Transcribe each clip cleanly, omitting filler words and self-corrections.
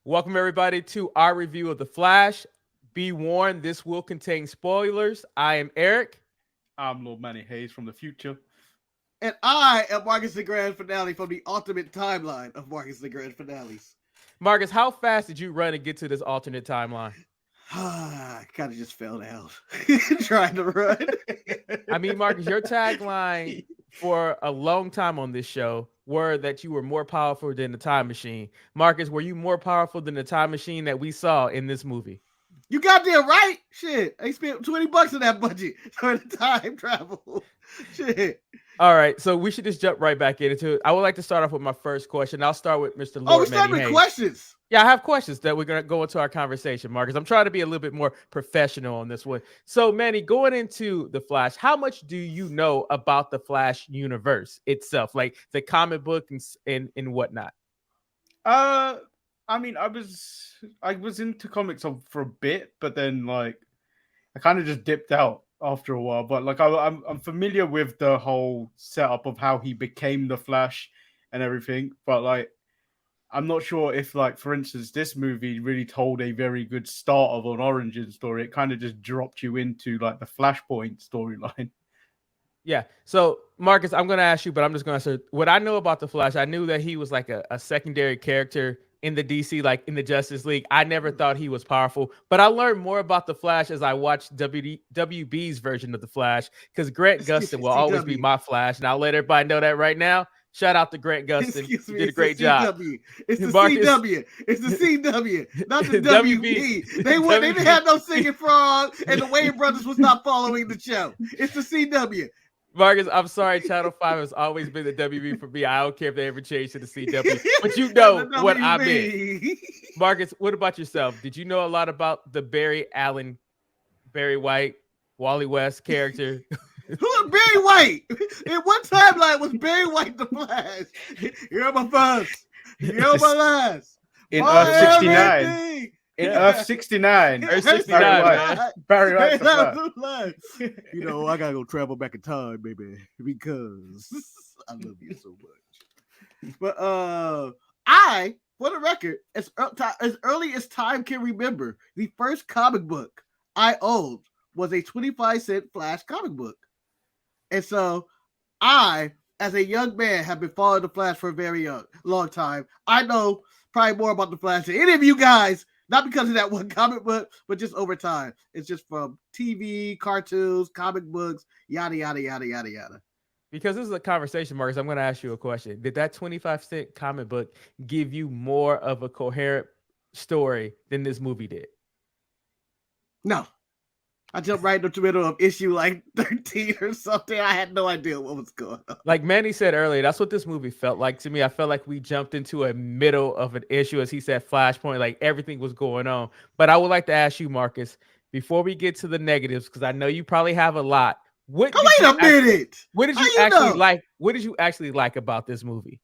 Welcome, everybody, to our review of The Flash. Be warned, this will contain spoilers. I am Eric. I'm Lord Manny Hayes from the future. And I am Marcus the Grand Finale from the ultimate timeline of Marcus the Grand Finales. Marcus, how fast did you run and get to this alternate timeline? I kind of just fell down trying to run. I mean, Marcus, your tagline for a long time on this show were that you were more powerful than the time machine. Marcus, were you more powerful than the time machine that we saw in this movie? You goddamn right. Shit. I spent $20 on that budget for the time travel. Shit. All right, so we should just jump right back into it. I would like to start off with my first question. I'll start with Mr. Oh, we Lord started Manny with Hayes. questions. Yeah, I have questions that we're going to go into our conversation, Marcus. I'm trying to be a little bit more professional on this one. So, Manny, going into The Flash, how much do you know about the Flash universe itself, like the comic book and whatnot? I mean, I was into comics for a bit, but then like I kind of just dipped out after a while. But like I'm familiar with the whole setup of how he became the Flash and everything. But like I'm not sure if, like, for instance, this movie really told a very good start of an origin story. It kind of just dropped you into like the Flashpoint storyline. Yeah. So, Marcus, I'm going to ask you, but I'm just going to answer what I know about the Flash. I knew that he was like a secondary character in the DC, like in the Justice League. I never thought he was powerful, but I learned more about the Flash as I watched WB's version of the Flash because Grant Gustin will always be my Flash, and I'll let everybody know that right now. Shout out to Grant Gustin. Excuse me, You did a great job. It's the Marcus, CW. It's the CW, not the WB. WB. They didn't have no singing frog, and the Wayne brothers was not following the show. It's the CW. Marcus, I'm sorry. Channel 5 has always been the WB for me. I don't care if they ever change to the CW, but you know what I meant. Marcus, what about yourself? Did you know a lot about the Barry Allen, Barry White, Wally West character? Who Barry White? In what timeline was Barry White the Flash? You're my first. You're my last. In Earth 69. In Earth 69. Earth 69. Barry White's the Flash. You know, I gotta go travel back in time, baby, because I love you so much. But I, for the record, as early as time can remember, the first comic book I owned was a 25-cent Flash comic book. And so I, as a young man, have been following the Flash for a very long time. I know probably more about the Flash than any of you guys, not because of that one comic book, but just over time. It's just from TV, cartoons, comic books, yada, yada, yada, yada, yada. Because this is a conversation, Marcus, I'm going to ask you a question. Did that 25-cent comic book give you more of a coherent story than this movie did? No. I jumped right into the middle of issue like 13 or something. I had no idea what was going on. Like Manny said earlier, that's what this movie felt like to me. I felt like we jumped into a middle of an issue, as he said, Flashpoint, like everything was going on. But I would like to ask you, Marcus, before we get to the negatives, because I know you probably have a lot. Wait a minute. What did you actually like? What did you actually like about this movie?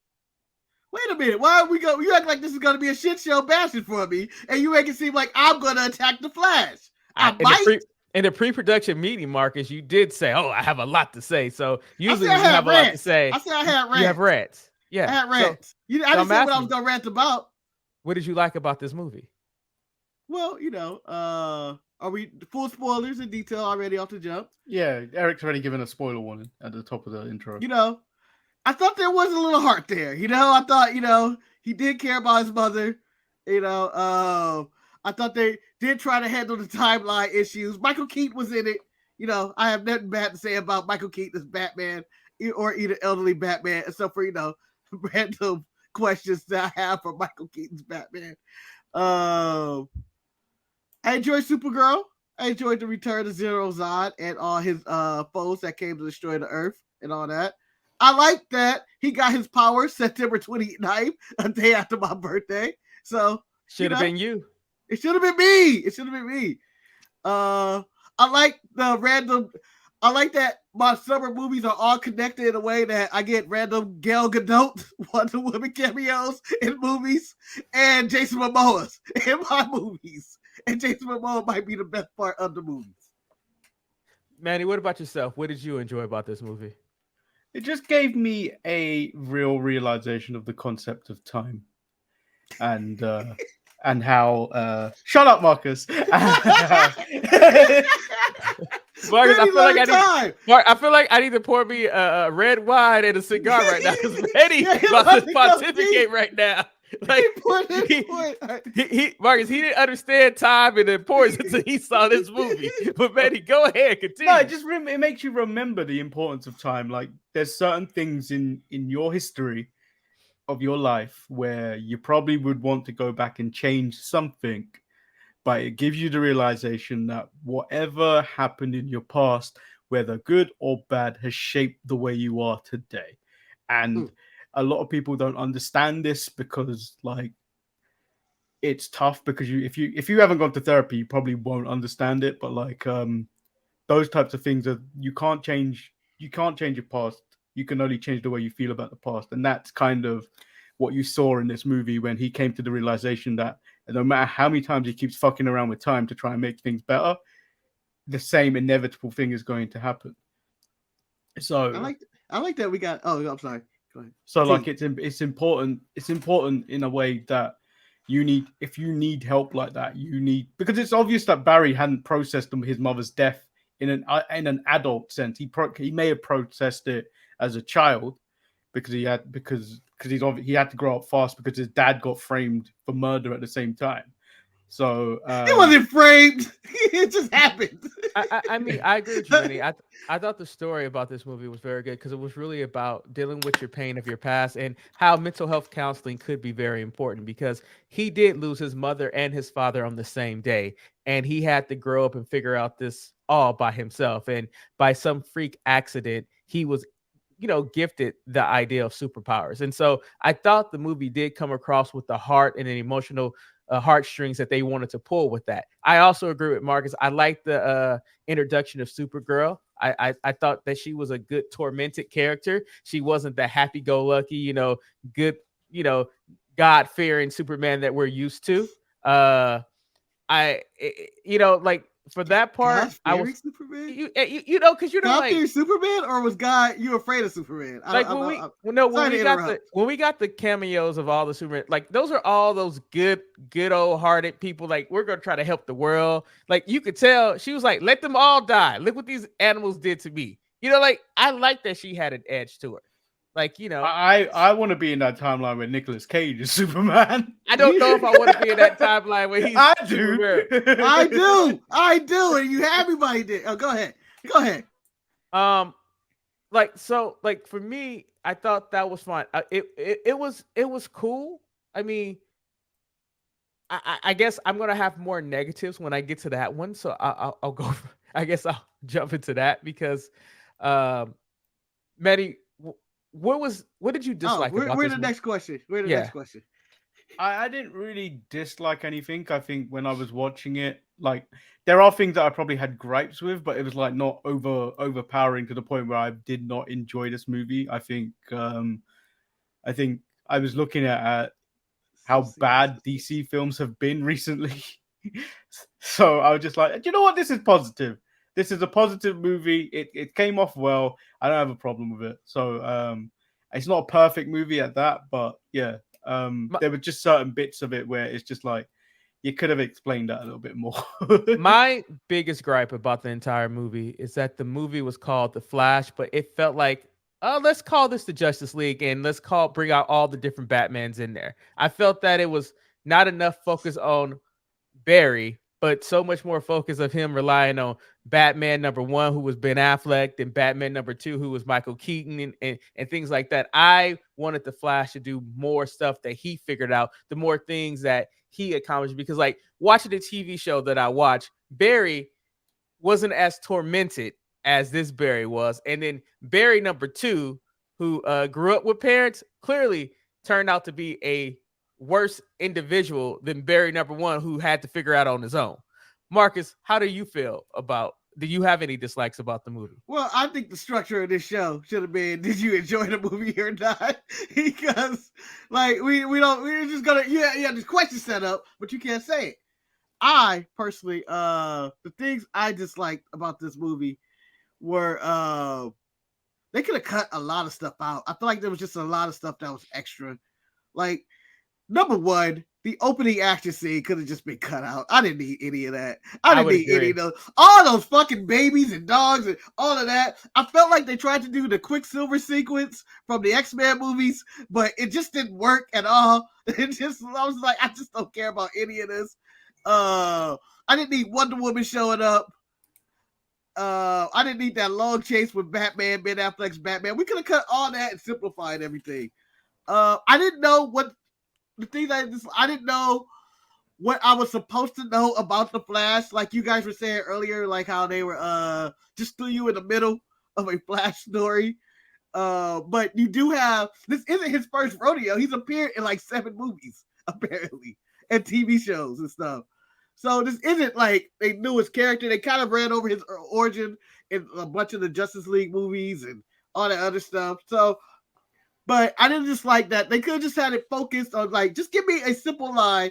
Wait a minute. Why are we go? You act like this is going to be a shit show bashing for me, and you make it seem like I'm going to attack the Flash. In the pre-production meeting, Marcus, you did say, "Oh, I have a lot to say." So usually when you have rants. A lot to say, I said I had rants. You have rants. Yeah, I had rants. So, I didn't say what I was going to rant about. What did you like about this movie? Well, are we full spoilers in detail already off the jump? Yeah, Eric's already given a spoiler warning at the top of the intro. I thought there was a little heart there. I thought, he did care about his mother. I thought they did try to handle the timeline issues. Michael Keaton was in it. I have nothing bad to say about Michael Keaton as Batman or either elderly Batman, except for, random questions that I have for Michael Keaton's Batman. I enjoyed Supergirl. I enjoyed the return of Zero Zod and all his foes that came to destroy the Earth and all that. I like that he got his power September 29th, a day after my birthday. So should have been you. It should have been me. I like I like that my summer movies are all connected in a way that I get random Gal Gadot Wonder Woman cameos in movies and Jason Momoa's in my movies. And Jason Momoa might be the best part of the movies. Manny, what about yourself? What did you enjoy about this movie? It just gave me a real realization of the concept of time. And and how shut up, Marcus. Marcus, I Manny feel like learned time. I feel like I need to pour me a red wine and a cigar right now because Manny Yeah, he about about to to go pontificate deep. right now. Like He put his he, point. Marcus, he didn't understand time and the importance until he saw this movie. But Manny, go ahead, continue. No, it makes you remember the importance of time. Like there's certain things in your history of your life where you probably would want to go back and change something, but it gives you the realization that whatever happened in your past, whether good or bad, has shaped the way you are today. And a lot of people don't understand this because like it's tough because if you haven't gone to therapy, you probably won't understand it. But like those types of things are you can't change your past. You can only change the way you feel about the past. And that's kind of what you saw in this movie when he came to the realization that no matter how many times he keeps fucking around with time to try and make things better, the same inevitable thing is going to happen. So I like that we got. Oh, I'm sorry. Go ahead. So like it's important in a way that if you need help like that, you need, because it's obvious that Barry hadn't processed his mother's death in an adult sense. He may have processed it as a child because he had to grow up fast because his dad got framed for murder at the same time. So it wasn't framed. It just happened. I mean, I agree with you, Manny. I thought the story about this movie was very good because it was really about dealing with your pain of your past and how mental health counseling could be very important because he did lose his mother and his father on the same day, and he had to grow up and figure out this all by himself. And by some freak accident, he was gifted the idea of superpowers. And so I thought the movie did come across with the heart and an emotional heartstrings that they wanted to pull with that. I also agree with Marcus. I like the introduction of Supergirl. I thought that she was a good tormented character. She wasn't the happy-go-lucky, good, God-fearing Superman that we're used to. Like for that part, I was Superman. because God Superman, or was God you afraid of Superman? Like when we got the cameos of all the Superman, like those are all those good old hearted people. Like we're gonna try to help the world. Like you could tell she was like, let them all die. Look what these animals did to me. Like I like that she had an edge to her. Like I want to be in that timeline where Nicolas Cage is Superman. I don't know if I want to be in that timeline where he's. I do. I do, and you have me by it. Oh, go ahead. Like for me, I thought that was fine. It was cool. I mean, I guess I'm gonna have more negatives when I get to that one, so I'll go. I guess I'll jump into that because, Manny, what did you dislike about we're this? Next question. Next question. I didn't really dislike anything. I think when I was watching it, like there are things that I probably had gripes with, but it was like not overpowering to the point where I did not enjoy this movie. I think I was looking at how bad DC films have been recently. So I was just like, you know what? This is positive. This is a positive movie. It came off well. I don't have a problem with it. So it's not a perfect movie at that, but yeah. There were just certain bits of it where it's just like you could have explained that a little bit more. My biggest gripe about the entire movie is that the movie was called The Flash, but it felt like, let's call this the Justice League and let's bring out all the different Batmans in there. I felt that it was not enough focus on Barry, but so much more focus of him relying on Batman #1, who was Ben Affleck, and Batman #2, who was Michael Keaton, and things like that. I wanted the Flash to do more stuff that he figured out, the more things that he accomplished. Because like watching the TV show that I watched, Barry wasn't as tormented as this Barry was. And then Barry #2, who grew up with parents, clearly turned out to be a worse individual than Barry #1, who had to figure out on his own. Marcus, how do you feel about? Do you have any dislikes about the movie? Well, I think the structure of this show should have been: did you enjoy the movie or not? Because like we're just gonna this question set up, but you can't say it. I personally, the things I disliked about this movie were they could have cut a lot of stuff out. I feel like there was just a lot of stuff that was extra. Like number one, the opening action scene could have just been cut out. I didn't need any of that. I I didn't would need any agree. of those. All those fucking babies and dogs and all of that. I felt like they tried to do the Quicksilver sequence from the X-Men movies, but it just didn't work at all. It just, I was like, I just don't care about any of this. I didn't need Wonder Woman showing up. I didn't need that long chase with Batman, Ben Affleck's Batman. We could have cut all that and simplified everything. I didn't know what the thing that I didn't know what I was supposed to know about the Flash. Like you guys were saying earlier, like how they were just threw you in the middle of a Flash story. But you do have, this isn't his first rodeo. He's appeared in like 7 movies apparently and TV shows and stuff. So this isn't like they knew his character. They kind of ran over his origin in a bunch of the Justice League movies and all that other stuff. So, but I didn't just like that. They could have just had it focused on like, just give me a simple line.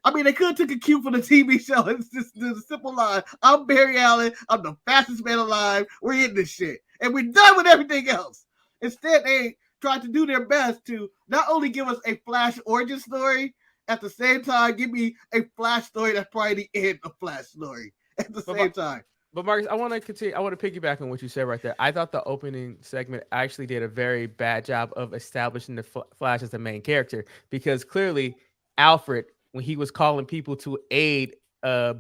I mean, they could have took a cue from the TV show. It's just the simple line. I'm Barry Allen. I'm the fastest man alive. We're in this shit. And we're done with everything else. Instead, they tried to do their best to not only give us a Flash origin story, at the same time, give me a Flash story that's probably the end of Flash story at the same time. But Marcus, I want to continue. I want to piggyback on what you said right there. I thought the opening segment actually did a very bad job of establishing the Flash as the main character, because clearly Alfred, when he was calling people to aid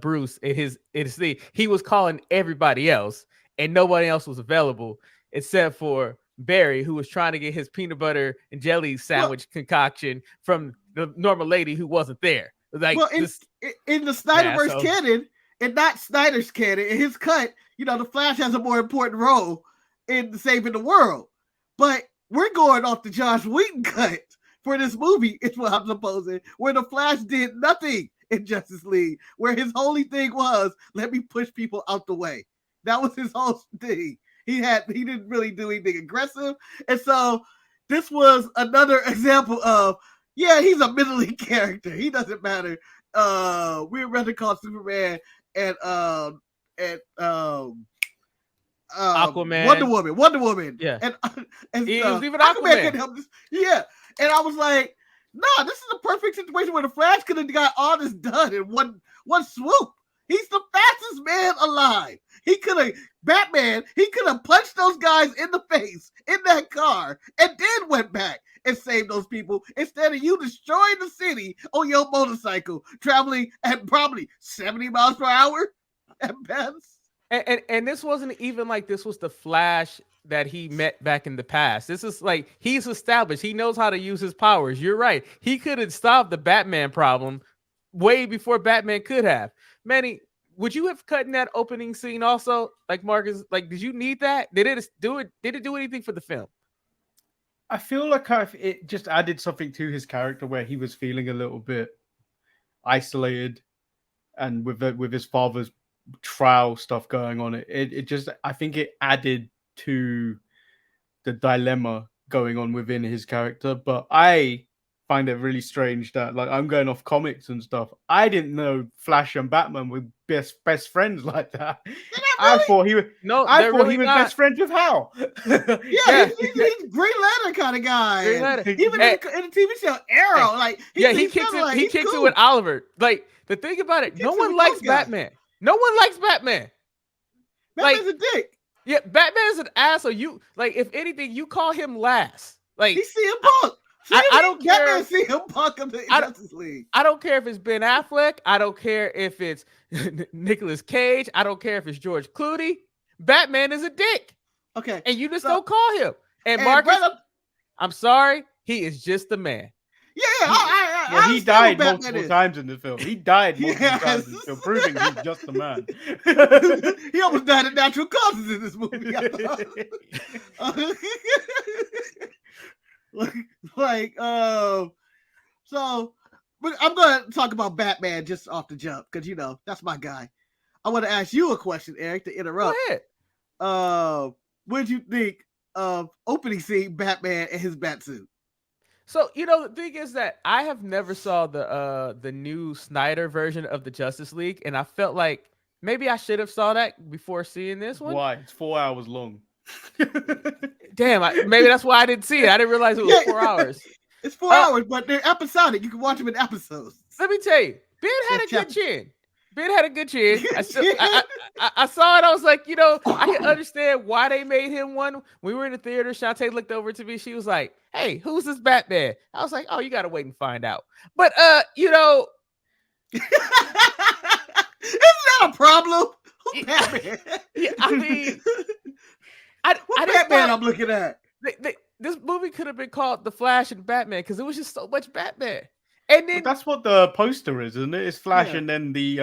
Bruce in his thing, he was calling everybody else, and nobody else was available except for Barry, who was trying to get his peanut butter and jelly sandwich concoction from the normal lady who wasn't there. Like, well, in the Snyderverse canon, and not Snyder's canon, in his cut, the Flash has a more important role in saving the world. But we're going off the Josh Whedon cut for this movie, is what I'm supposing, where the Flash did nothing in Justice League, where his only thing was, let me push people out the way. That was his whole thing. He didn't really do anything aggressive. And so this was another example of, yeah, he's a middling character. He doesn't matter. We'd rather call Superman and Aquaman, Wonder Woman. Yeah, and he was even Aquaman. Couldn't help this. Yeah, and I was like, nah, this is a perfect situation where the Flash could have got all this done in one swoop. He's the fastest man alive. He could have punched those guys in the face in that car and then went back and saved those people instead of you destroying the city on your motorcycle, traveling at probably 70 miles per hour at best. And this wasn't even like this was the Flash that he met back in the past. This is like, he's established. He knows how to use his powers. You're right. He could have solved the Batman problem way before Batman could have. Manny, would you have cut in that opening scene also? Like Marcus, like, did you need that? Did it do anything for the film? I feel like it just added something to his character where he was feeling a little bit isolated, and with his father's trial stuff going on, I think it added to the dilemma going on within his character. But I find it really strange that, like, I'm going off comics and stuff, I didn't know Flash and Batman were best friends like that. I thought he was best friends with Hal. Yeah, he's Green Lantern kind of guy. Even in the TV show Arrow, like he kicks it with Oliver. Like, the thing about it, no one likes Batman. No one likes Batman. Batman's a dick. Yeah, Batman's an asshole. You, like, if anything, you call him last. Like, he's CM Punk. I don't care. Batman CM Punk of the Justice League. I don't care if it's Ben Affleck. I don't care if it's Nicolas Cage. I don't care if it's George Clooney. Batman is a dick. Okay. And you just don't call him. And Marcus, I'm sorry, he is just the man. Yeah, he died multiple times in the film. He died multiple times in the film, proving he's just the man. He almost died of natural causes in this movie. So, but I'm going to talk about Batman just off the jump because that's my guy. I want to ask you a question, Eric, to interrupt. Go ahead. What did you think of opening scene Batman and his Batsuit? So, the thing is that I have never saw the new Snyder version of the Justice League, and I felt like maybe I should have saw that before seeing this one. Why? It's 4 hours long. Damn, maybe that's why I didn't see it. I didn't realize it was 4 hours. It's 4 hours, but they're episodic. You can watch them in episodes. Let me tell you, Ben had a good chin. Ben had a good chin. I saw it. I was like, I can understand why they made him one. We were in the theater. Shantae looked over to me. She was like, "Hey, who's this Batman?" I was like, "Oh, you gotta wait and find out." But Isn't that a problem? Who Batman? yeah, I mean, what Batman I'm looking at? This movie could have been called The Flash and Batman because it was just so much Batman. And then But that's what the poster is, isn't it? It's Flash and then the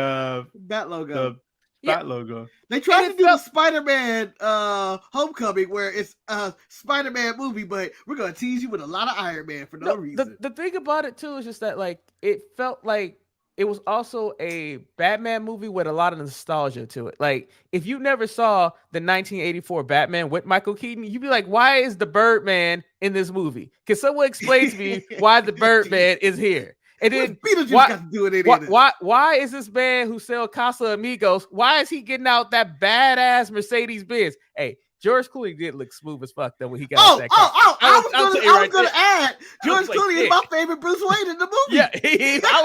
Bat logo. The Bat logo. They tried to do the Spider-Man Homecoming where it's a Spider-Man movie, but we're gonna tease you with a lot of Iron Man for no reason. The thing about it too is just that like it felt like it was also a Batman movie with a lot of nostalgia to it. Like if you never saw the 1984 Batman with Michael Keaton, you'd be like, why is the Birdman in this movie? Can someone explain to me why the Birdman is here? And then why is this man who sell Casa Amigos? Why is he getting out that badass Mercedes Benz? Hey, George Clooney did look smooth as fuck though when he got out that car. I was gonna add George Clooney is my favorite Bruce Wayne in the movie. Yeah, I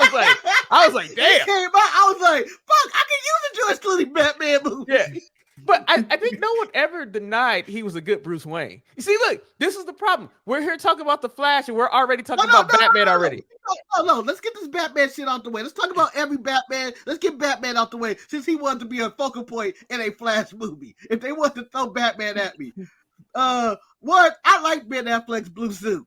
was like, damn. Came out, I was like, fuck, I can use a George Clooney Batman movie. Yeah. But I think no one ever denied he was a good Bruce Wayne. You see, look, this is the problem. We're here talking about the Flash, and we're already talking about Batman already. No, let's get this Batman shit out the way. Let's talk about every Batman. Let's get Batman out the way since he wanted to be a focal point in a Flash movie. If they want to throw Batman at me, one, I like Ben Affleck's blue suit,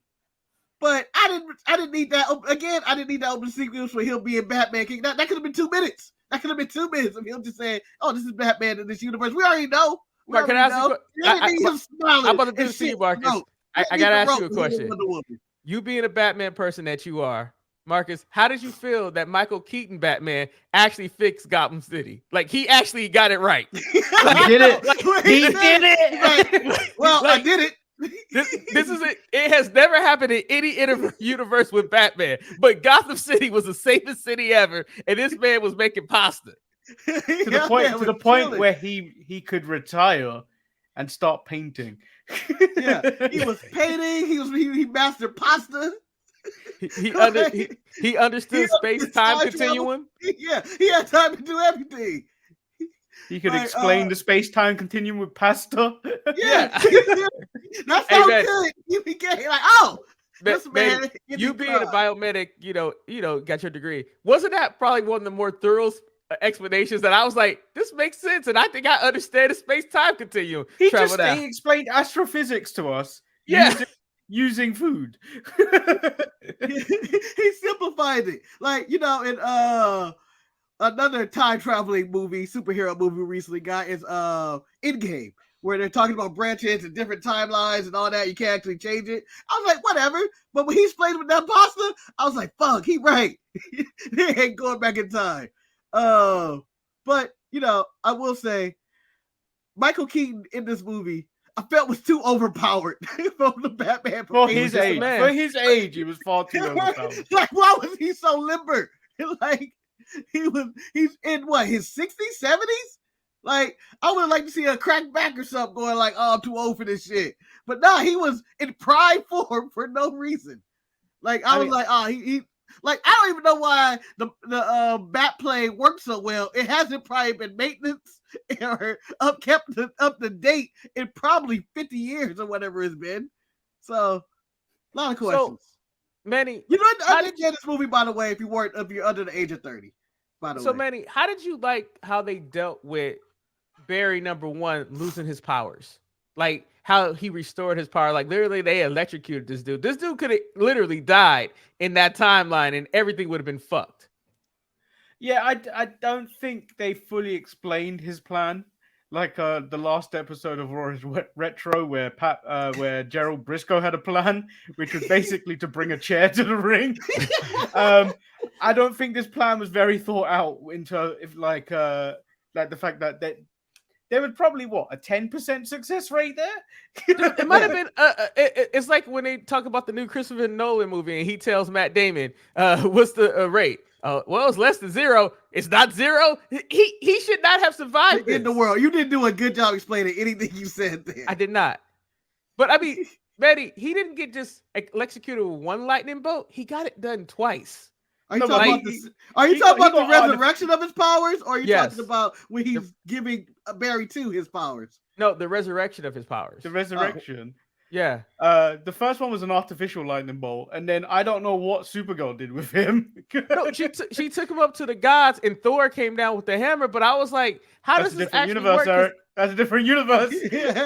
but I didn't need that. Again, I didn't need that open sequence for him being Batman King. That could have been 2 minutes. That could have been 2 minutes of him just saying, "Oh, this is Batman in this universe." We already know. Mark, can I ask you? I'm about to do this to you, Marcus. I gotta ask you a question. You being a Batman person that you are, Marcus, how did you feel that Michael Keaton Batman actually fixed Gotham City? Like he actually got it right. He did it. He did it. Well, I did it. This is it. It has never happened in any universe with Batman, but Gotham City was the safest city ever, and this man was making pasta to the point where he could retire and start painting. Yeah, he was painting. He mastered pasta. He understood space-time continuum. Yeah, he had time to do everything. He could explain the space-time continuum with pasta. Yeah. That's so good. You became like, oh, this man. You being a biomedic, got your degree. Wasn't that probably one of the more thorough explanations that I was like, this makes sense, and I think I understand the space-time continuum. He explained astrophysics to us. Yeah. Using food. He simplified it. Like, in another time traveling movie, superhero movie recently got is Endgame, where they're talking about branching into different timelines and all that. You can't actually change it. I was like, whatever. But when he explained with that pasta, I was like, fuck, he right. They ain't going back in time. But I will say, Michael Keaton in this movie, I felt was too overpoweid from the Batman. For his age, he was far too overpowered. Like, why was he so limber? Like, he's in what, his 60s, 70s? Like, I would like to see a crack back or something going like, oh, I'm too old for this shit. But no, he was in prime form for no reason. Like, I don't even know why the bat plane works so well. It hasn't probably been maintenance or kept up to date in probably 50 years or whatever it's been. So, a lot of questions. So, Manny, I didn't get this movie, by the way, if you're under the age of 30. By the way. So, Manny, how did you like how they dealt with Barry #1 losing his powers? Like how he restored his power. Like literally, they electrocuted this dude. This dude could have literally died in that timeline, and everything would have been fucked. Yeah, I don't think they fully explained his plan. Like the last episode of Roy's Retro, where Gerald Briscoe had a plan, which was basically to bring a chair to the ring. I don't think this plan was very thought out into like the fact that there was probably a 10% success rate there. It might have been. It's like when they talk about the new Christopher Nolan movie, and he tells Matt Damon, "What's the rate?" Well, it's less than 0. It's not 0. He should not have survived in the world. You didn't do a good job explaining anything you said there. I did not. But I mean, Betty, he didn't get just electrocuted with one lightning bolt. He got it done twice. Are you No, talking like, about the? Are you he talking got- about he the got resurrection of his powers, or are you Yes. talking about when he's giving Barry 2 his powers? No, the resurrection of his powers. the resurrection. Yeah. The first one was an artificial lightning bolt, and then I don't know what Supergirl did with him. No, she took him up to the gods, and Thor came down with the hammer. But I was like, how That's does a this different actually universe, work? 'Cause- Eric. That's a different universe.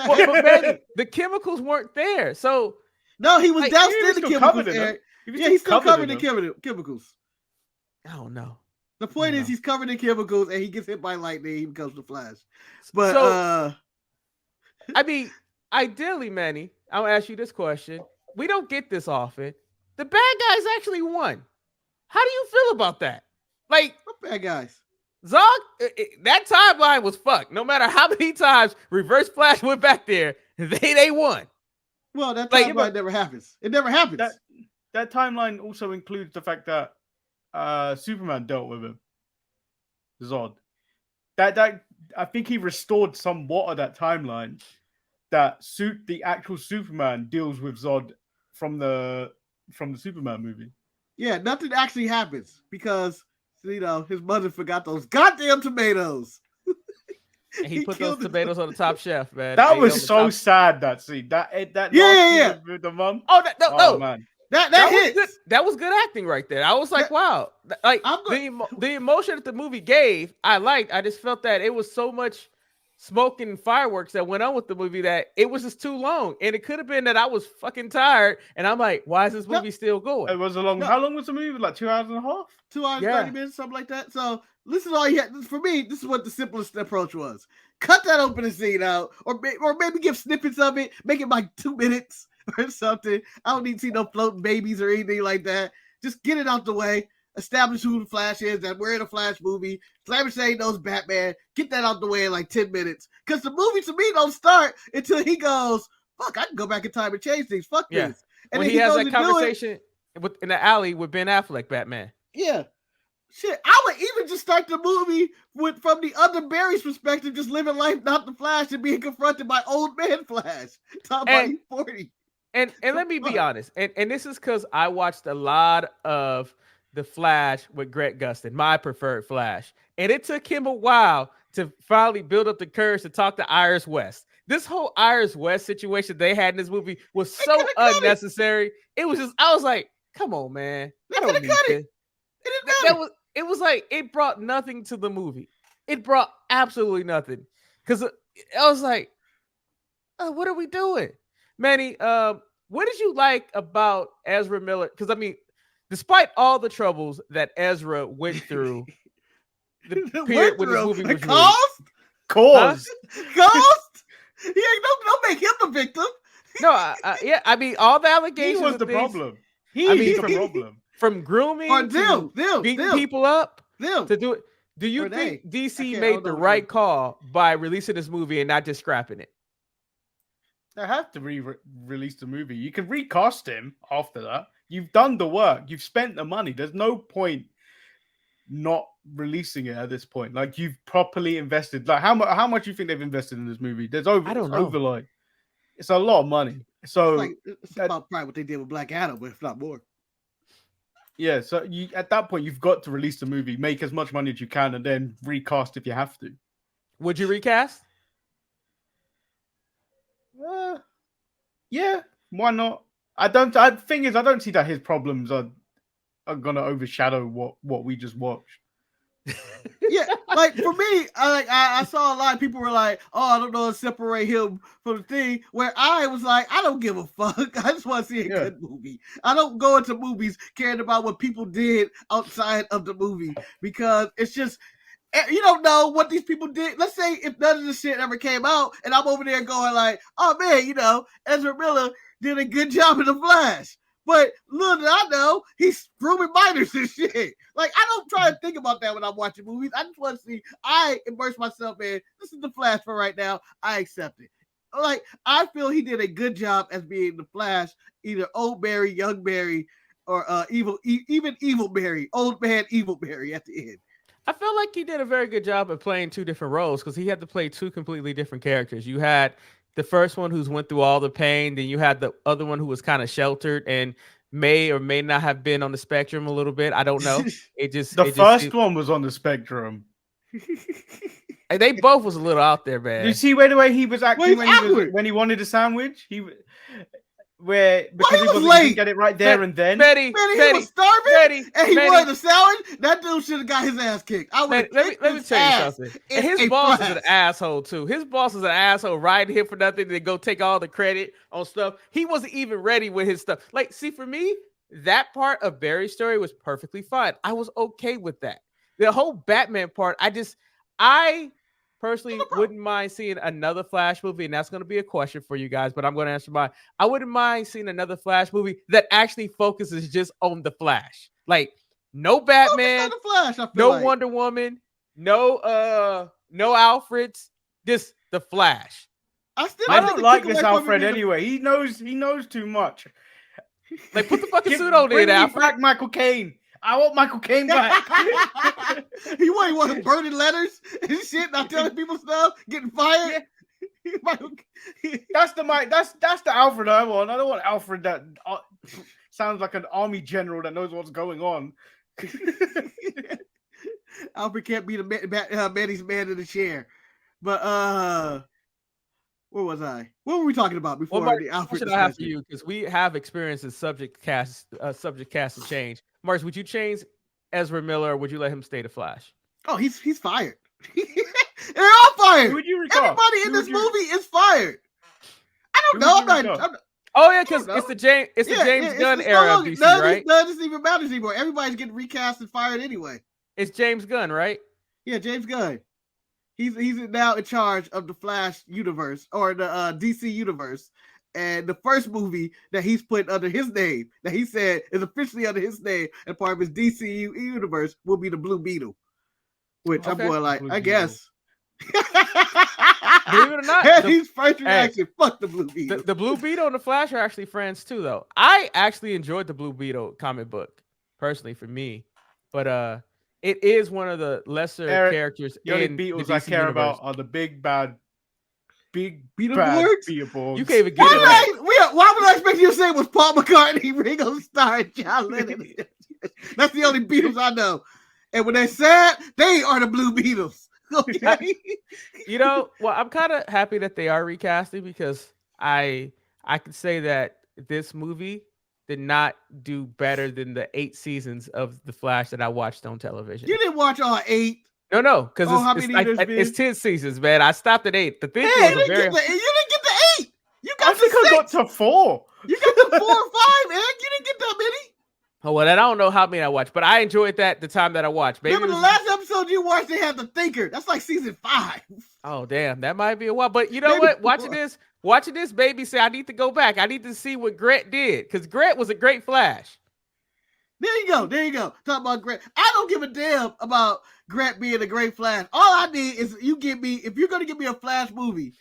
Well, but man, the chemicals weren't there. So No, he was Like, doused he in was the still chemicals. covered in them. Eric. He was Yeah, he's still covered in them. chemicals. I don't know. The point Oh, is, no. he's covered in chemicals, and he gets hit by lightning. He becomes the Flash. But So- I mean, ideally, Manny, I'll ask you this question. We don't get this often. The bad guys actually won. How do you feel about that? Like, what bad guys? Zog, that timeline was fucked. No matter how many times Reverse Flash went back there, they won. Well, that Like, timeline but- never happens. It never happens. That timeline also includes the fact that Superman dealt with him. Zod. That I think he restored somewhat of that timeline. The actual Superman deals with Zod from the Superman movie. Yeah, nothing actually happens because his mother forgot those goddamn tomatoes. And he put those killed his- tomatoes on the top shelf, man. That Ate was on the so top- sad. That scene. That last Yeah. scene with the mum. Oh, no, Oh man. That was hits. good. That was good acting right there. I was like, wow. Like I'm the emotion that the movie gave, I liked. I just felt that it was so much smoke and fireworks that went on with the movie that it was just too long. And it could have been that I was fucking tired and I'm like, why is this movie still It going? was a long. No. How long was the movie? Like 2 hours and a half. 2 hours, Yeah. 30 minutes, something like that. So this is all you had. For me, this is what the simplest approach was. Cut that opening scene out, or maybe give snippets of it, make it like 2 minutes or something. I don't need to see no floating babies or anything like that. Just get it out the way. Establish who the Flash is, that we're in a Flash movie. Slammer say knows Batman. Get that out the way in like 10 minutes. Because the movie to me don't start until he goes, fuck, I can go back in time and change things. Fuck Yeah. this. And When then he has goes that to do it. conversation in the alley with Ben Affleck, Batman. Yeah. Shit, I would even just start the movie from the other Barry's perspective, just living life, not the Flash, and being confronted by old man Flash. Talking about And- he's 40. And let me be honest, and this is because I watched a lot of the Flash with Greg Gustin, my preferred Flash, and it took him a while to finally build up the courage to talk to Iris West. This whole Iris West situation they had in this movie was so could've cut it. unnecessary. It was just, I was like, come on, man, They I don't could've need cut this. it. It didn't matter. It was like it brought nothing to the movie. It brought absolutely nothing because I was like, what are we doing? Manny, what did you like about Ezra Miller? Because I mean, despite all the troubles that Ezra went through, the period when this movie was released, Cause. Cost? Yeah, don't make him the victim. no, I mean, all the He allegations was of the things problem. He I mean, is the from- problem. from grooming Or to them, beating people up them. to do it. Do you Or think they. I DC can't- I made don't the know which right one. call by releasing this movie and not just scrapping it? They have to release the movie. You can recast him after that. You've done the work. You've spent the money. There's no point not releasing it at this point. Like you've properly invested. Like how much do you think they've invested in this movie? There's over. I don't it's know. over like it's a lot of money. So It's that- about probably what they did with Black Adam, if not more. yeah. So you at that point you've got to release the movie, make as much money as you can, and then recast if you have to. Would you recast? Yeah. Why not? I don't see that his problems are gonna overshadow what we just watched. Yeah, like for me, I saw a lot of people were like, "Oh, I don't know how to separate him from the thing." Where I was like, "I don't give a fuck. I just want to see a Yeah. good movie. I don't go into movies caring about what people did outside of the movie because it's just." You don't know what these people did. Let's say if none of this shit ever came out, and I'm over there going like, "Oh man, Ezra Miller did a good job in the Flash." But little did I know, he's grooming minors and shit. Like, I don't try to think about that when I'm watching movies. I just want to see, I immerse myself in, this is the Flash for right now. I accept it. Like, I feel he did a good job as being the Flash, either old Barry, young Barry, or even evil Barry, old man evil Barry at the end. I felt like he did a very good job at playing two different roles because he had to play two completely different characters. You had the first one who's went through all the pain, then you had the other one who was kind of sheltered and may or may not have been on the spectrum a little bit. I don't know. The first one was on the spectrum. They both was a little out there, Did man. you see where the way he was acting Well, when he wanted a sandwich? Because he was he late. didn't get it right there and then. Betty, He was starving, and he wanted a salad. That dude should have got his ass kicked. Let me tell you something. And his boss is an asshole too. His boss is an asshole, riding him for nothing to go take all the credit on stuff. He wasn't even ready with his stuff. Like, see, for me, that part of Barry's story was perfectly fine. I was okay with that. The whole Batman part, I personally wouldn't mind seeing another Flash movie, and that's going to be a question for you guys, but I'm going to answer mine. I wouldn't mind seeing another Flash movie that actually focuses just on the Flash. Like, no Batman, no Wonder Woman, no Alfreds, just the Flash. I don't like this Alfred anyway. He knows too much. Like, put the fucking suit on there, Alfred. Back Michael Caine. I want Michael Caine back. He wasn't burning letters and shit, not telling people stuff, getting fired. That's the Alfred I want. I don't want Alfred that sounds like an army general that knows what's going on. Alfred can't be Manny's man in the chair. But where was I? What were we talking about before the Alfred discussion? I have for you, because we have experience in subject cast and change. Marcus, would you change Ezra Miller, or would you let him stay the Flash? Oh, he's fired. They're all fired. Who would you recall? Everybody in this movie is fired. I don't know. Oh yeah, because it's the James Gunn era of DC, right? None of this even matters anymore. Everybody's getting recast and fired anyway. It's James Gunn, right? Yeah, James Gunn. He's now in charge of the Flash universe, or the DC universe. And the first movie that he's put under his name, that he said is officially under his name and part of his DC universe, will be the Blue Beetle. Which I'm going like, I guess. Believe it or not, his first reaction, fuck the Blue Beetle. The Blue Beetle and the Flash are actually friends too, though. I actually enjoyed the Blue Beetle comic book, personally, for me. But it is one of the lesser characters the only in Beetles the DC I care universe. about are the big bad Beetleborgs. You can't even get it. Why would I expect you to say it was Paul McCartney, Ringo Starr, and John Lennon? That's the only Beatles I know. And when they're sad, they are the Blue Beetles. Okay. Well, I'm kind of happy that they are recasting, because I can say that this movie did not do better than the 8 seasons of The Flash that I watched on television. You didn't watch all 8? No, because it's 10 seasons, man. I stopped at 8. The thing was you didn't get the 8. You got I think I got to 4. You got to 4 or 5, man. You didn't get that many. Oh, well, I don't know how many I watched, but I enjoyed that the time that I watched. Maybe remember the last episode you watched, they had the Thinker. That's like season 5. Oh, damn. That might be a while. But you know what? Watching this, baby say, I need to go back. I need to see what Grant did, because Grant was a great Flash. There you go. Talk about Grant. I don't give a damn about Grant being a great Flash. All I need is if you're going to give me a Flash movie,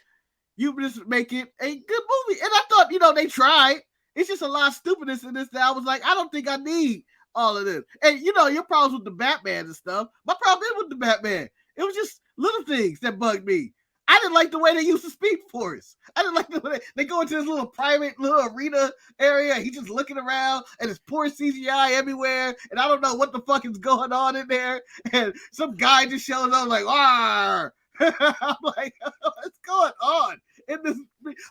you just make it a good movie. And I thought, they tried. It's just a lot of stupidness in this that I was like, I don't think I need all of this. And, your problems with the Batman and stuff. My problem is with the Batman. It was just little things that bugged me. I didn't like the way they used the Speed Force. I didn't like the way they go into this little private little arena area. He's just looking around and it's poor CGI everywhere. And I don't know what the fuck is going on in there. And some guy just shows up like, "Arr!" I'm like, what's going on in this?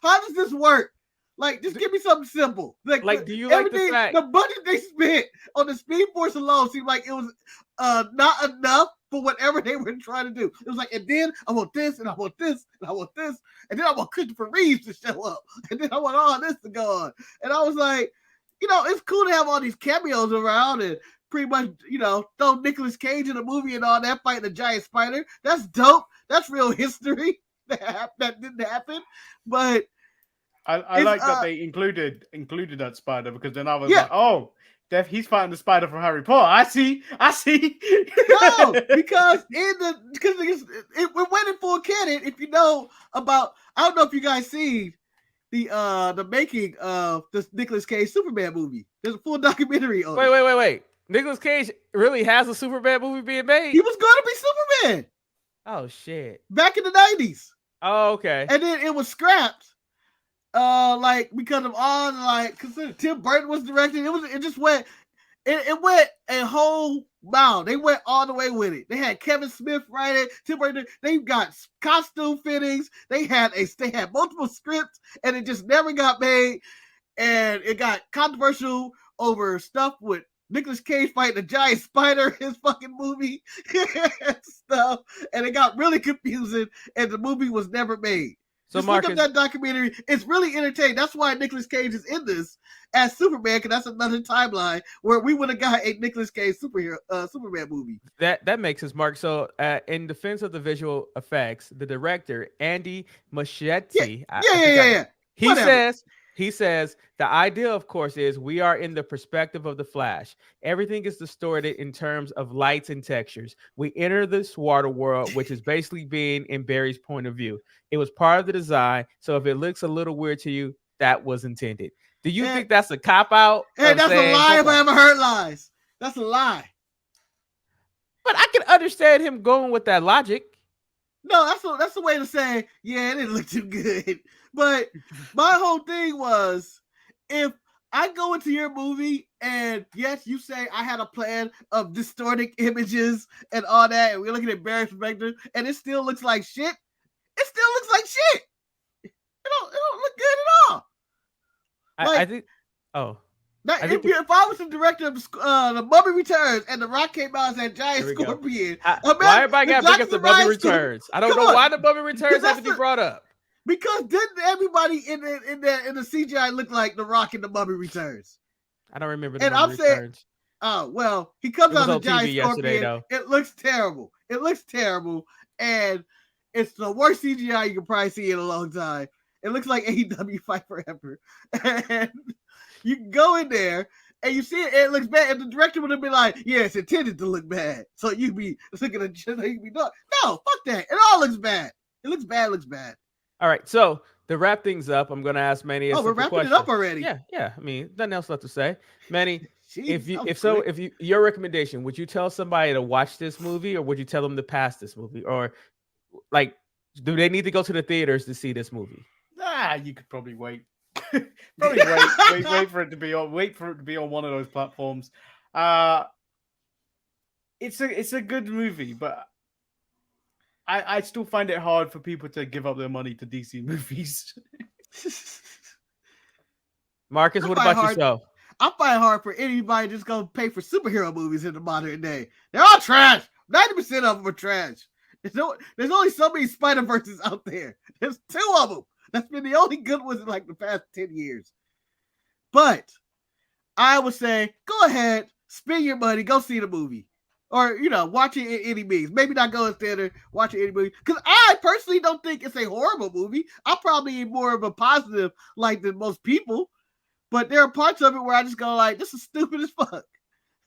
How does this work? Like, just give me something simple. Like do you like the fact the budget they spent on the Speed Force alone seemed like it was not enough for whatever they were trying to do. It was like, and then I want this, and I want this, and I want this, and then I want Christopher Reeves to show up, and then I want all this to go on. And I was like, it's cool to have all these cameos around and pretty much, throw Nicolas Cage in a movie and all that, fighting a giant spider. That's dope. That's real history that didn't happen. But I like that they included that spider, because then I was like, oh, he's fighting the spider from Harry Potter. I see. No, because it went in full canon. If you know about, I don't know if you guys see the making of the Nicolas Cage Superman movie. There's a full documentary on it. Wait. Nicolas Cage really has a Superman movie being made? He was going to be Superman. Oh shit! Back in the 90s. Oh, okay. And then it was scrapped. like because of all like because Tim Burton was directing. It just went. It went a whole mile. They went all the way with it. They had Kevin Smith write it. Tim Burton. They got costume fittings. They had multiple scripts, and it just never got made. And it got controversial over stuff with Nicolas Cage fighting a giant spider in his fucking movie and stuff. And it got really confusing, and the movie was never made. So just look up that documentary. It's really entertaining. That's why Nicolas Cage is in this as Superman, because that's another timeline where we would have got a Nicolas Cage Superman movie. That makes sense, Mark. So in defense of the visual effects, the director, Andy Muschietti, he says the idea, of course, is we are in the perspective of the Flash. Everything is distorted in terms of lights and textures. We enter this water world, which is basically being in Barry's point of view. It was part of the design. So if it looks a little weird to you, that was intended. Do you think that's a cop-out? Hey, that's a lie if I ever heard lies. That's a lie. But I can understand him going with that logic. No, that's the way to say, yeah, it didn't look too good. But my whole thing was, if I go into your movie and yes, you say I had a plan of distorting images and all that, and we're looking at Barry's perspective, and it still looks like shit. It still looks like shit. It don't look good at all. I think. Oh. If I was the director of The Mummy Returns and The Rock came out as that giant scorpion, why everybody got to bring up The Mummy Returns? I don't know why The Mummy Returns have to be brought up. Because didn't everybody in the CGI look like The Rock in The Mummy Returns? I don't remember The Mummy Returns. Oh well, he comes out as a giant scorpion. It looks terrible. It looks terrible, and it's the worst CGI you can probably see in a long time. It looks like AEW Fight Forever, and you can go in there and you see it, and it looks bad. And the director would have been like, "Yeah, it's intended to look bad." So you be looking at you be done. No, fuck that. It all looks bad. It looks bad. Looks bad. All right. So to wrap things up, I'm going to ask Manny. Oh, we're wrapping it up already. Yeah. I mean, nothing else left to say. Manny, your recommendation, would you tell somebody to watch this movie, or would you tell them to pass this movie, or like, do they need to go to the theaters to see this movie? Nah, you could probably wait. Wait for it to be on. Wait for it to be on one of those platforms. It's a good movie, but I still find it hard for people to give up their money to DC movies. Marcus, what about yourself? I find it hard for anybody just go pay for superhero movies in the modern day. They're all trash. 90% of them are trash. There's only so many Spider-Verses out there. There's 2 of them. That's been the only good ones in like the past 10 years. But I would say, go ahead, spend your money, go see the movie. Or, watch it in any means. Maybe not go in theater, watch it in any movie. Because I personally don't think it's a horrible movie. I'm probably more of a positive like than most people. But there are parts of it where I just go like, this is stupid as fuck.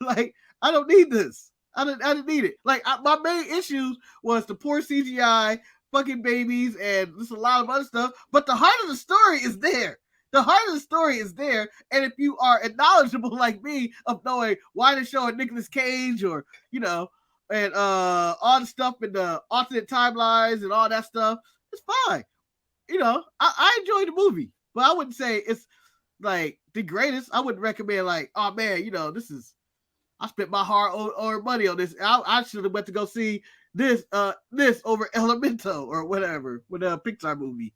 Like, I don't need this. I didn't need it. Like, my main issues was the poor CGI, fucking babies, and just a lot of other stuff. But the heart of the story is there. The heart of the story is there. And if you are knowledgeable like me of knowing why they're showing Nicolas Cage or, and all the stuff in the alternate timelines and all that stuff, it's fine. I enjoyed the movie, but I wouldn't say it's like the greatest. I wouldn't recommend like, oh man, I spent my hard-earned money on this. I should have went to go see this over Elemental or whatever with a Pixar movie.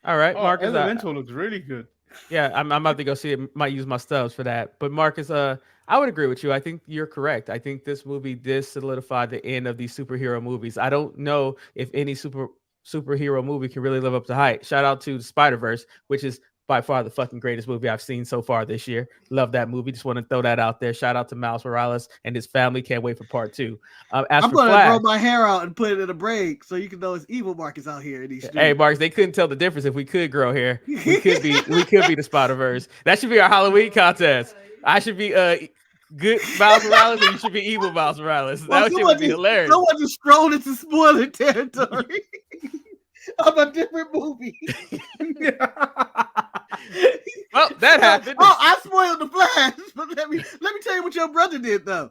All right, Marcus. Elemental looks really good. Yeah, I'm about to go see it. Might use my stubs for that. But Marcus, I would agree with you. I think you're correct. I think this movie did solidify the end of these superhero movies. I don't know if any superhero movie can really live up to hype. Shout out to Spider-Verse, which is by far the fucking greatest movie I've seen so far this year. Love that movie. Just want to throw that out there. Shout out to Miles Morales and his family. Can't wait for part 2. I'm going to grow my hair out and put it in a braid so you can know it's evil Marcus out here in these streets. Hey, Marcus, they couldn't tell the difference if we could grow hair. We could be the Spider-Verse. That should be our Halloween contest. I should be good Miles Morales and you should be evil Miles Morales. That shit would be hilarious. Someone just strolled into spoiler territory of a different movie. Well, that happened. Oh, I spoiled the Flash. But let me tell you what your brother did though.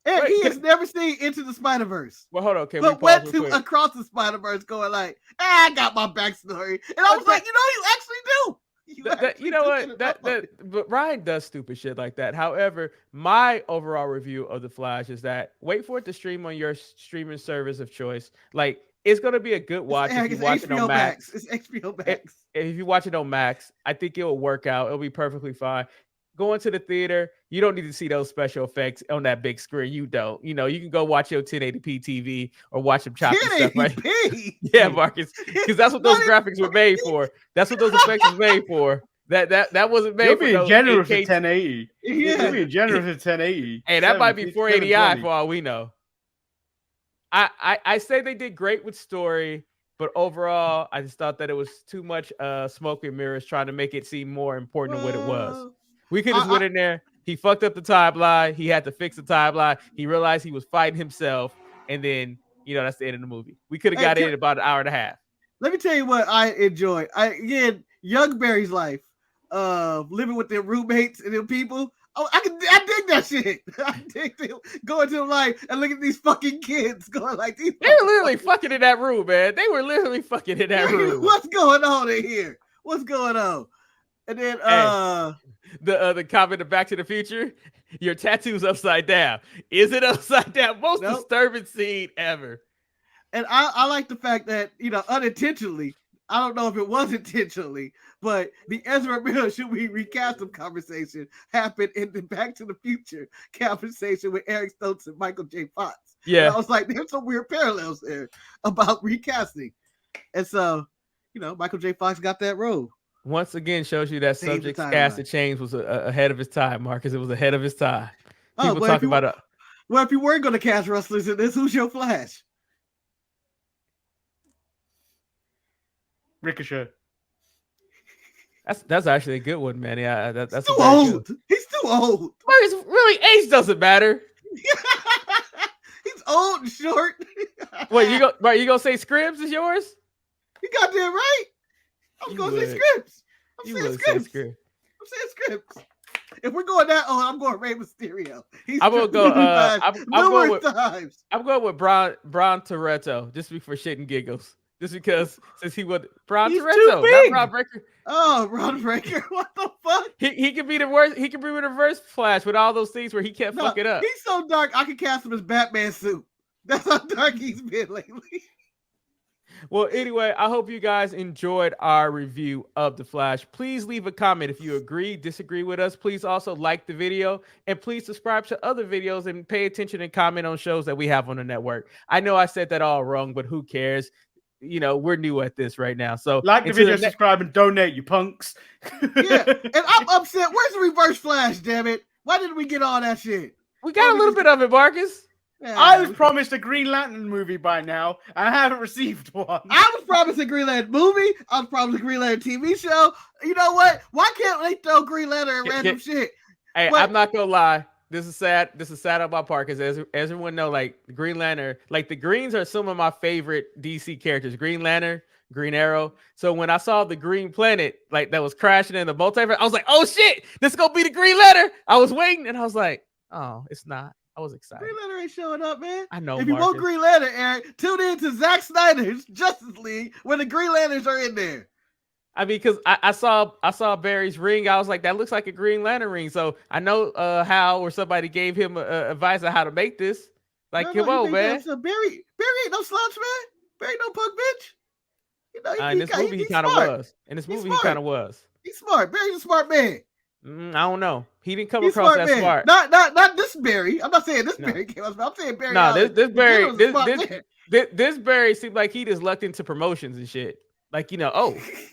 And he has never seen Into the Spider-Verse. Well, hold on. Okay, but went to Across the Spider-Verse going like, I got my backstory. And I was like, you actually do. You know what? But Ryan does stupid shit like that. However, my overall review of The Flash is that wait for it to stream on your streaming service of choice. Like, it's gonna be a good watch if you watch it on Max. It's HBO Max. If you watch it on Max, I think it will work out. It'll be perfectly fine. Going to the theater, you don't need to see those special effects on that big screen. You don't. You can go watch your 1080p TV or watch them choppy stuff. Right? Yeah, Marcus, because that's what those graphics were made for. That's what those effects were made for. That wasn't made for those generous at 1080. Yeah, you're being generous at 1080. Hey, that might be 480i for all we know. I say they did great with story, but overall, I just thought that it was too much smoke and mirrors trying to make it seem more important than what it was. We could just went in there. He fucked up the timeline. He had to fix the timeline. He realized he was fighting himself. And then, that's the end of the movie. We could have got in about an hour and a half. Let me tell you what I enjoy. Again, Young Barry's life, living with their roommates and their people. Oh, I dig that shit. I dig going to the life and look at these fucking kids going like these. They were literally fucking in that room, man. They were literally fucking in that room. What's going on in here? What's going on? And then the comment of Back to the Future, your tattoo's upside down. Is it upside down? Most disturbing scene ever. And I like the fact that, unintentionally, I don't know if it was intentionally, but the Ezra Miller should we recast him conversation happened in the Back to the Future conversation with Eric Stoltz and Michael J. Fox. Yeah. And I was like, there's some weird parallels there about recasting. And so, Michael J. Fox got that role. Once again, shows you that subject's casted change was ahead of his time, Marcus. It was ahead of his time. People talking about it. Well, if you weren't going to cast wrestlers in this, who's your Flash? Ricochet. That's actually a good one, man. Yeah, that's too old. He's too old. Marcus, really, age doesn't matter. He's old and short. Wait, you gonna say Scribs is yours? You got that right. I'm going to say Scripps. I'm saying Scripps. If we're going that old, I'm going Rey Mysterio. I'm gonna go. I'm going with Braun Toretto just for shit and giggles. Just because since he would Braun Toretto, not Braun Breaker. Oh, Braun Breaker! What the fuck? He could be the worst. He could be the reverse Flash with all those things where he kept fucking up. He's so dark. I could cast him as Batman suit. That's how dark he's been lately. Well, anyway, I hope you guys enjoyed our review of The Flash. Please leave a comment if you agree, disagree with us. Please also like the video and please subscribe to other videos and pay attention and comment on shows that we have on the network. I know I said that all wrong, but who cares? We're new at this right now. So like the video, subscribe, and donate, you punks. Yeah, and I'm upset. Where's the Reverse Flash, damn it? Why didn't we get all that shit? We got a little bit of it, Marcus. Yeah, I was promised a Green Lantern movie by now, and I haven't received one. I was promised a Green Lantern movie. I was promised a Green Lantern TV show. You know what? Why can't they throw Green Lantern in random shit? Hey, I'm not gonna lie. This is sad. This is sad on my part because as everyone know, like Green Lantern, like the Greens are some of my favorite DC characters. Green Lantern, Green Arrow. So when I saw the Green Planet, like that was crashing in the multiverse, I was like, "Oh shit, this is gonna be the Green Lantern." I was waiting, and I was like, "Oh, it's not." I was excited. Green Lantern ain't showing up, man. I know. If you want Green Lantern, Eric, tune in to Zack Snyder's Justice League when the Green Lanterns are in there. I mean, because I saw Barry's ring. I was like, that looks like a Green Lantern ring. So I know Hal or somebody gave him advice on how to make this. Like, come on, man. Barry ain't no slouch, man. Barry no punk bitch. In this movie, he kind of was. In this movie, he kind of was. He's smart. Barry's a smart man. I don't know. He didn't come across that smart. Not this Barry. I'm not saying this Barry came out. I'm saying Barry. No, this Barry seemed like he just lucked into promotions and shit. Like,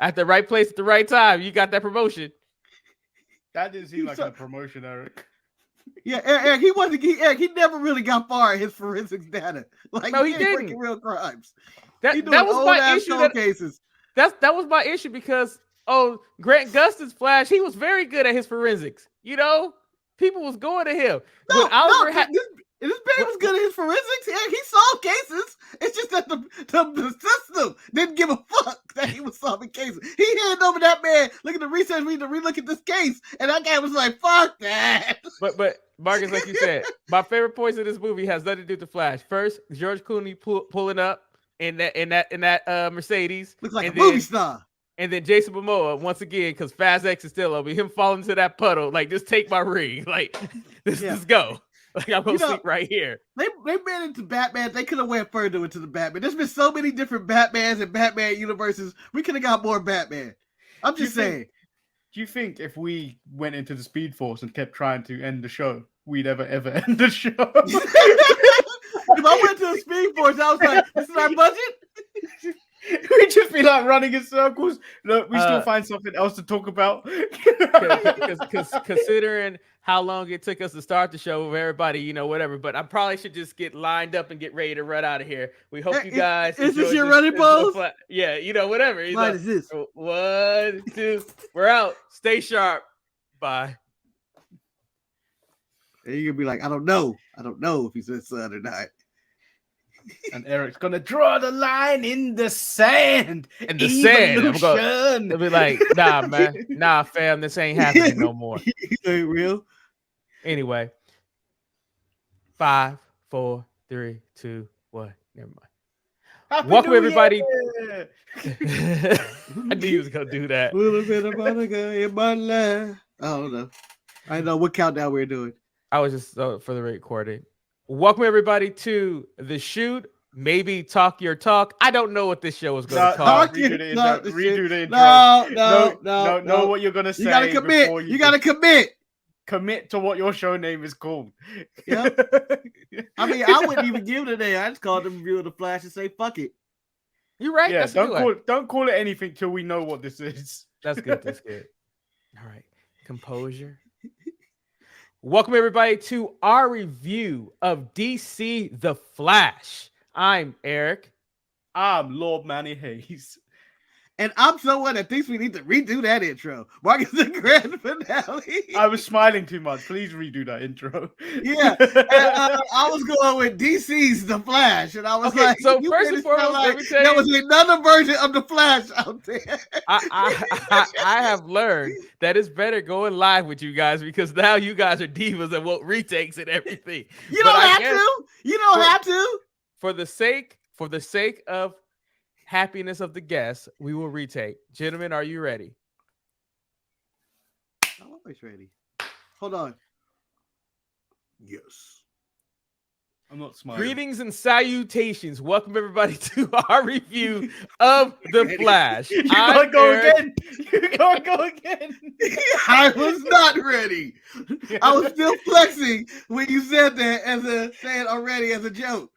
at the right place at the right time, you got that promotion. That didn't seem like a promotion, Eric. Yeah, Eric, he never really got far in his forensics data. Like, no, he didn't. Working real crimes. That was my issue. Cases. That was my issue because Grant Gustin's Flash, he was very good at his forensics. People was going to him. This Barry was good at his forensics. He solved cases. It's just that the system didn't give a fuck that he was solving solving cases. He handed over that man. Look at the research. We need to relook at this case, and that guy was like, "Fuck that." But Marcus, like you said, my favorite points of this movie has nothing to do with the Flash. First, George Clooney pulling up in that Mercedes, Looks like and a movie star. And then Jason Momoa once again, because Fast X is still over. Him falling into that puddle, like just take my ring, like let's go. Like I'm gonna sleep right here. They made into Batman. They could have went further into the Batman. There's been so many different Batmans and Batman universes. We could have got more Batman. I'm just saying. Do you think if we went into the Speed Force and kept trying to end the show, we'd ever end the show? If I went to the Speed Force, I was like, "This is our budget." We'd just be like running in circles. Look, we still find something else to talk about. Because considering how long it took us to start the show with everybody, whatever. But I probably should just get lined up and get ready to run out of here. We hope you guys. Is this your running balls? Yeah, whatever. What is this? 1, 2. We're out. Stay sharp. Bye. And you're gonna be like, I don't know if he's his son or not. And Eric's gonna draw the line in the sand. In the sand. They'll be like, nah, man. Nah, fam, this ain't happening no more. Ain't real. Anyway. 5, 4, 3, 2, 1. Never mind. Happy Welcome, New everybody. Year! I knew he was gonna do that. A little bit about a guy in my life. I don't know. I know what countdown we're doing. I was just for the recording. Welcome everybody to the shoot. Maybe talk your talk. I don't know what this show is going to call. Redo the intro. No. Know what you're gonna say. You gotta commit. You gotta commit. Commit to what your show name is called. Yeah. I mean, I wouldn't even give it a name. I just called the review of the Flash and say fuck it. You're right. Yeah, don't call it anything till we know what this is. That's good. That's good. All right. Composure. Welcome everybody to our review of DC The Flash. I'm Eric. I'm Lord Manny Hayes. And I'm someone that thinks we need to redo that intro. Marcus the grand finale. I was smiling too much. Please redo that intro. Yeah. And, I was going with DC's The Flash. And I was like, so first and foremost, let me tell you, there was another version of The Flash out there. I have learned that it's better going live with you guys because now you guys are divas and want retakes and everything. You don't have to. You don't have to. For the sake of happiness of the guests, we will retake. Gentlemen, are you ready? I'm always ready. Hold on. Yes. I'm not smiling. Greetings and salutations. Welcome everybody to our review of The Flash. You gotta go again. I was not ready. I was still flexing when you said that saying already as a joke.